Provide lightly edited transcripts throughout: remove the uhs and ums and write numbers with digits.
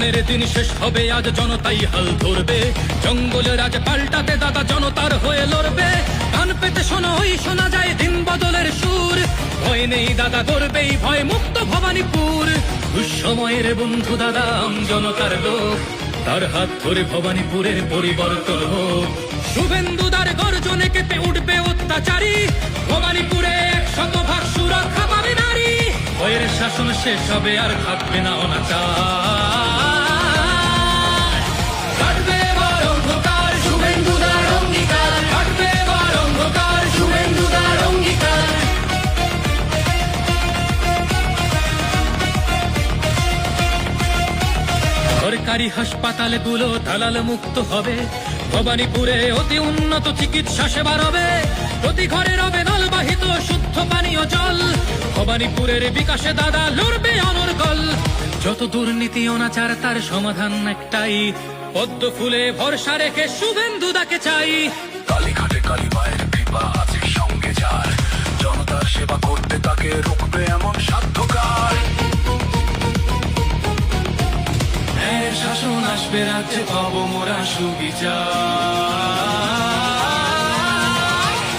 উত্থানের দিন শেষ হবে আজ, জনতাই হাল ধরবে। জঙ্গলের আজ পাল্টাতে দাদা জনতার হয়ে লড়বে। কান পেতে শোনো, ওই শোনা যায় দিন বদলের সুর। ভয় নেই দাদা, গড়বেই ভয় মুক্ত ভবানীপুর। দুঃসময়ের বন্ধু দাদা জনতার লোক, তার হাত ধরে ভবানীপুরের পরিবর্তন হোক। শুভেন্দুদার গর্জনে কেঁপে উঠবে অত্যাচারী, ভবানীপুরে 100% সুরক্ষা পাবে নারী। ভয়ের শাসন শেষ হবে আর থাকবে না অনাচার। কাটবে এবার অন্ধকার, শুভেন্দুদার অঙ্গীকার। কাটবে এবার অন্ধকার, শুভেন্দুদার অঙ্গীকার। সরকারি হাসপাতালগুলো দালাল মুক্ত হবে। ভবানীপুরে অতি উন্নত চিকিৎসা সেবা রবে। প্রতি ঘরে রবে নলবাহিত শুদ্ধ পানীয় জল। ভবানীপুরের বিকাশে দাদা লড়বে অনর্গল। যত দুর্নীতি অনাচার তার সমাধান একটাই, পদ্ম ফুলে ভরসা রেখে শুভেন্দুদাকে চাই। কালীঘাটে কালী মায়ের কৃপা আছে সঙ্গে যার, জনতার সেবা করতে তাকে রুখবে এমন সাধ্যকার। শাসন আসবে রাজ্যে, পাবো মোরা সুবিচার।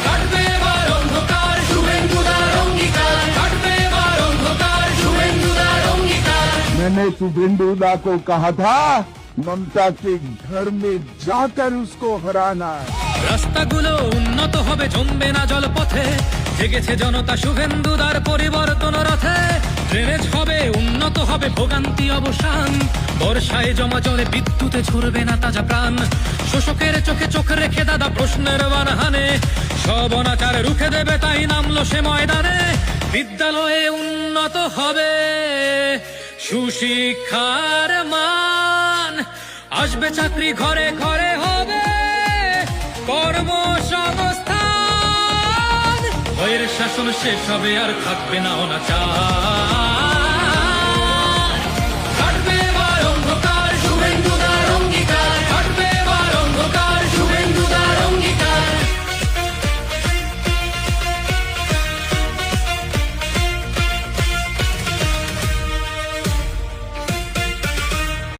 কাটবে এবার অন্ধকার, শুভেন্দুদার অঙ্গীকার। কাটবে এবার অন্ধকার, শুভেন্দুদার অঙ্গীকার। मैंने शुभेंदुदा को कहा था ममता के घर में जाकर उसको हराना है। রাস্তাগুলো উন্নত হবে, জমবে না জলপথে। জেগেছে জনতা শুভেন্দুদার পরিবর্তন রথে। ড্রেনেজ হবে উন্নত হবে, ভোগান্তি অবসান। বর্ষায় জমা জলে বিদ্যুতে ঝরবে না তাজা প্রাণ। শোষকের চোখে চোখ রেখে দাদা প্রশ্নের বারহানে সব অনাচার রুখে দেবে, তাই নামলো সে ময়দানে। বিদ্যালয়ে উন্নত হবে সুশিক্ষার মান। আসবে চাকরি, ঘরে ঘরে হবে কর্মসংস্থান। ভয়ের শাসন শেষ হবে আর থাকবে না অনাচার।